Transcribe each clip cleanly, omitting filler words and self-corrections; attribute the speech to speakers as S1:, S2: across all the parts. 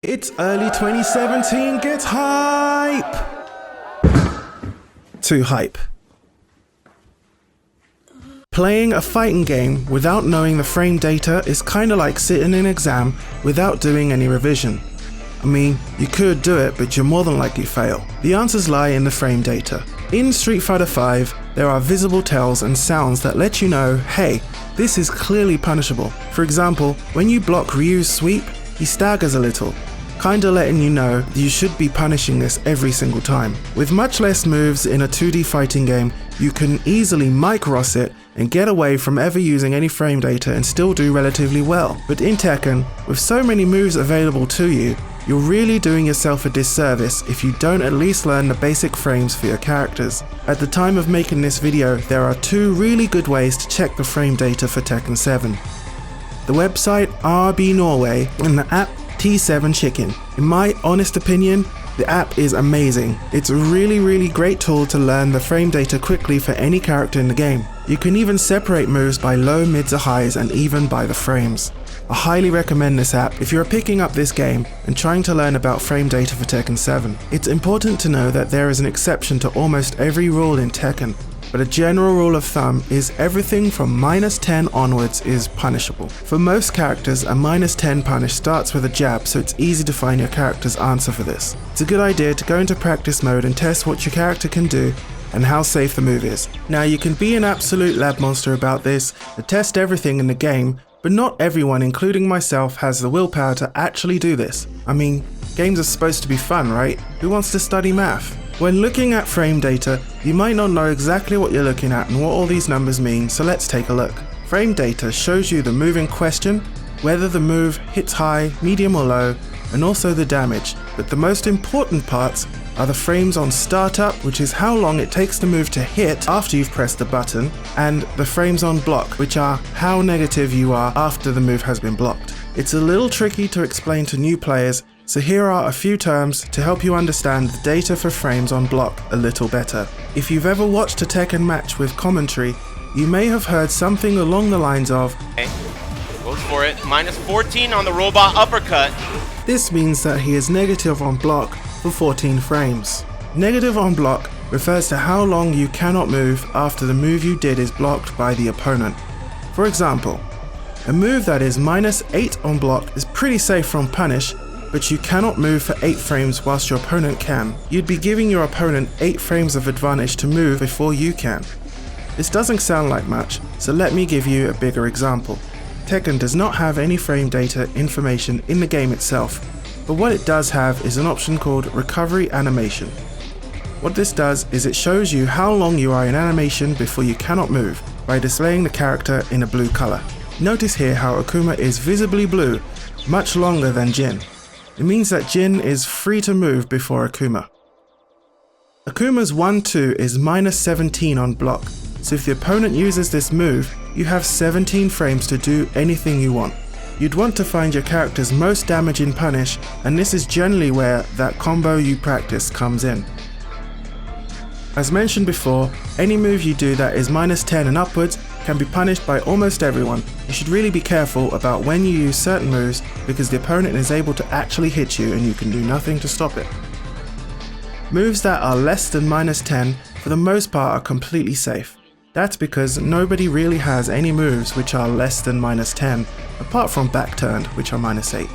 S1: It's early 2017, get hype! Too hype. Playing a fighting game without knowing the frame data is kinda like sitting in an exam without doing any revision. I mean, you could do it, but you'll more than likely fail. The answers lie in the frame data. In Street Fighter V, there are visible tells and sounds that let you know, hey, this is clearly punishable. For example, when you block Ryu's sweep, he staggers a little, kinda letting you know that you should be punishing this every single time. With much less moves in a 2D fighting game, you can easily mic-ross it and get away from ever using any frame data and still do relatively well. But in Tekken, with so many moves available to you, you're really doing yourself a disservice if you don't at least learn the basic frames for your characters. At the time of making this video, there are two really good ways to check the frame data for Tekken 7. The website RB Norway and the app T7 Chicken. In my honest opinion, the app is amazing. It's a really great tool to learn the frame data quickly for any character in the game. You can even separate moves by low, mids or highs and even by the frames. I highly recommend this app if you're picking up this game and trying to learn about frame data for Tekken 7. It's important to know that there is an exception to almost every rule in Tekken, but a general rule of thumb is everything from -10 onwards is punishable. For most characters, a -10 punish starts with a jab, so it's easy to find your character's answer for this. It's a good idea to go into practice mode and test what your character can do and how safe the move is. Now, you can be an absolute lab monster about this and test everything in the game, but not everyone, including myself, has the willpower to actually do this. I mean, games are supposed to be fun, right? Who wants to study math? When looking at frame data, you might not know exactly what you're looking at and what all these numbers mean, so let's take a look. Frame data shows you the move in question, whether the move hits high, medium or low, and also the damage. But the most important parts are the frames on startup, which is how long it takes the move to hit after you've pressed the button, and the frames on block, which are how negative you are after the move has been blocked. It's a little tricky to explain to new players, so here are a few terms to help you understand the data for frames on block a little better. If you've ever watched a Tekken match with commentary, you may have heard something along the lines of,
S2: okay. Goes for it, -14 on the robot uppercut.
S1: This means that he is negative on block for 14 frames. Negative on block refers to how long you cannot move after the move you did is blocked by the opponent. For example, a move that is -8 on block is pretty safe from punish, but you cannot move for 8 frames whilst your opponent can. You'd be giving your opponent 8 frames of advantage to move before you can. This doesn't sound like much, so let me give you a bigger example. Tekken does not have any frame data information in the game itself, but what it does have is an option called recovery animation. What this does is it shows you how long you are in animation before you cannot move by displaying the character in a blue color. Notice here how Akuma is visibly blue, much longer than Jin. It means that Jin is free to move before Akuma. Akuma's 1-2 is -17 on block, so if the opponent uses this move, you have 17 frames to do anything you want. You'd want to find your character's most damage in punish, and this is generally where that combo you practice comes in. As mentioned before, any move you do that is -10 and upwards can be punished by almost everyone. You should really be careful about when you use certain moves because the opponent is able to actually hit you and you can do nothing to stop it. Moves that are less than -10 for the most part are completely safe. That's because nobody really has any moves which are less than -10, apart from backturned, which are -8.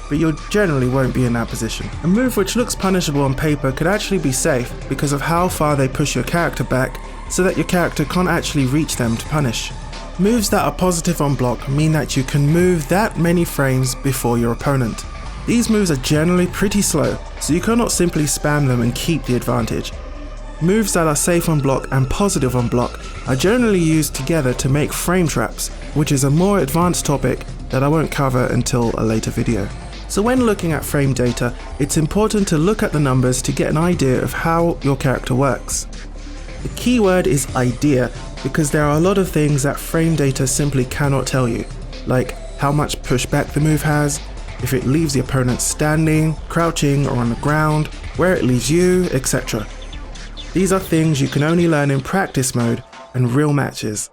S1: But you generally won't be in that position. A move which looks punishable on paper could actually be safe because of how far they push your character back so that your character can't actually reach them to punish. Moves that are positive on block mean that you can move that many frames before your opponent. These moves are generally pretty slow, so you cannot simply spam them and keep the advantage. Moves that are safe on block and positive on block are generally used together to make frame traps, which is a more advanced topic that I won't cover until a later video. So when looking at frame data, it's important to look at the numbers to get an idea of how your character works. The key word is idea, because there are a lot of things that frame data simply cannot tell you, like how much pushback the move has, if it leaves the opponent standing, crouching or on the ground, where it leaves you, etc. These are things you can only learn in practice mode and real matches.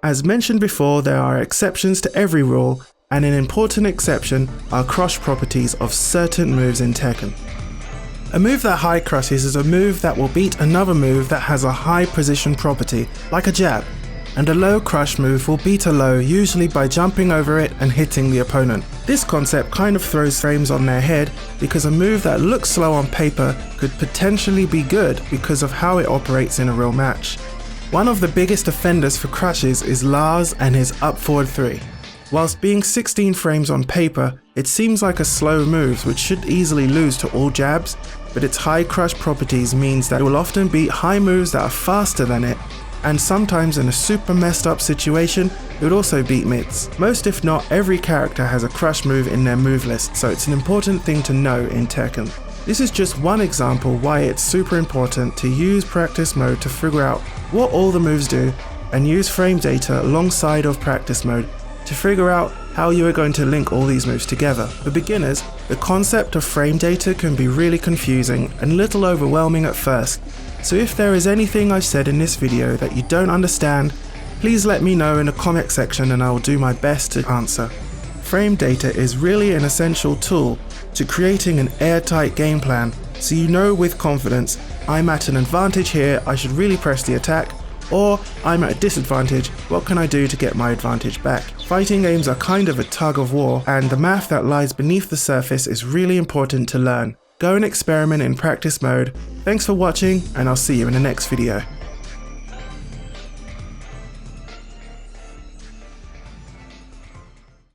S1: As mentioned before, there are exceptions to every rule, and an important exception are crush properties of certain moves in Tekken. A move that high crushes is a move that will beat another move that has a high precision property, like a jab, and a low crush move will beat a low usually by jumping over it and hitting the opponent. This concept kind of throws frames on their head because a move that looks slow on paper could potentially be good because of how it operates in a real match. One of the biggest offenders for crushes is Lars and his up forward 3. Whilst being 16 frames on paper, it seems like a slow move which should easily lose to all jabs, but its high crush properties means that it will often beat high moves that are faster than it, and sometimes in a super messed up situation, it would also beat mids. Most if not every character has a crush move in their move list, so it's an important thing to know in Tekken. This is just one example why it's super important to use practice mode to figure out what all the moves do, and use frame data alongside of practice mode to figure out how you are going to link all these moves together. For beginners, the concept of frame data can be really confusing and a little overwhelming at first, so if there is anything I've said in this video that you don't understand, please let me know in the comment section and I will do my best to answer. Frame data is really an essential tool to creating an airtight game plan, so you know with confidence, I'm at an advantage here, I should really press the attack, or I'm at a disadvantage, what can I do to get my advantage back? Fighting games are kind of a tug of war, and the math that lies beneath the surface is really important to learn. Go and experiment in practice mode. Thanks for watching, and I'll see you in the next video.